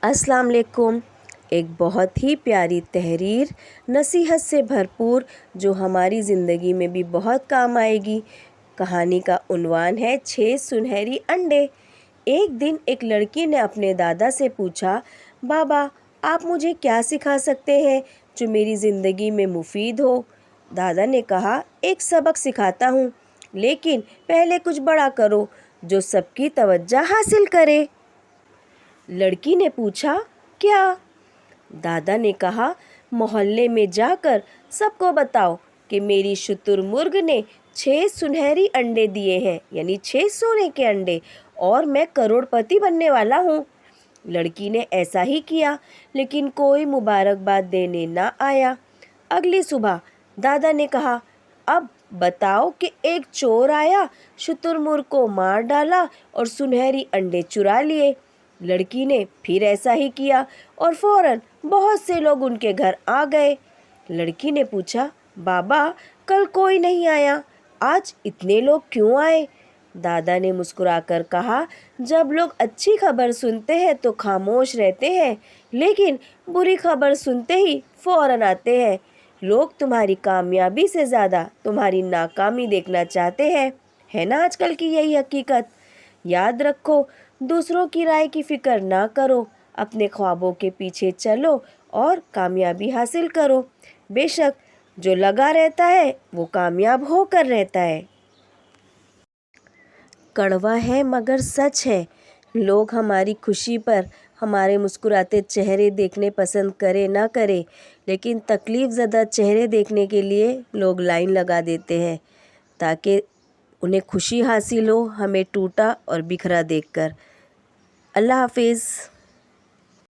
السلام علیکم۔ ایک بہت ہی پیاری تحریر نصیحت سے بھرپور جو ہماری زندگی میں بھی بہت کام آئے گی۔ کہانی کا عنوان ہے 6 سنہری انڈے۔ ایک دن ایک لڑکی نے اپنے دادا سے پوچھا، بابا آپ مجھے کیا سکھا سکتے ہیں جو میری زندگی میں مفید ہو؟ دادا نے کہا، ایک سبق سکھاتا ہوں، لیکن پہلے کچھ بڑا کرو جو سب کی توجہ حاصل کرے۔ لڑکی نے پوچھا، کیا؟ دادا نے کہا، محلے میں جا کر سب کو بتاؤ کہ میری شتر مرغ نے 6 سنہری انڈے دیے ہیں، یعنی 6 سونے کے انڈے، اور میں کروڑ پتی بننے والا ہوں۔ لڑکی نے ایسا ہی کیا، لیکن کوئی مبارکباد دینے نہ آیا۔ اگلی صبح دادا نے کہا، اب بتاؤ کہ ایک چور آیا، شتر مرغ کو مار ڈالا اور سنہری انڈے چرا لیے۔ لڑکی نے پھر ایسا ہی کیا اور فوراً بہت سے لوگ ان کے گھر آ گئے۔ لڑکی نے پوچھا، بابا کل کوئی نہیں آیا، آج اتنے لوگ کیوں آئے؟ دادا نے مسکرا کر کہا، جب لوگ اچھی خبر سنتے ہیں تو خاموش رہتے ہیں، لیکن بری خبر سنتے ہی فوراً آتے ہیں۔ لوگ تمہاری کامیابی سے زیادہ تمہاری ناکامی دیکھنا چاہتے ہیں، ہے نا آج کل کی یہی حقیقت؟ یاد رکھو، دوسروں کی رائے کی فکر نہ کرو، اپنے خوابوں کے پیچھے چلو اور کامیابی حاصل کرو۔ بے شک جو لگا رہتا ہے وہ کامیاب ہو کر رہتا ہے۔ کڑوا ہے مگر سچ ہے۔ لوگ ہماری خوشی پر ہمارے مسکراتے چہرے دیکھنے پسند کرے نہ کرے، لیکن تکلیف زدہ چہرے دیکھنے کے لیے لوگ لائن لگا دیتے ہیں تاکہ انہیں خوشی حاصل ہو، ہمیں ٹوٹا اور بکھرا دیکھ کر۔ اللہ حافظ۔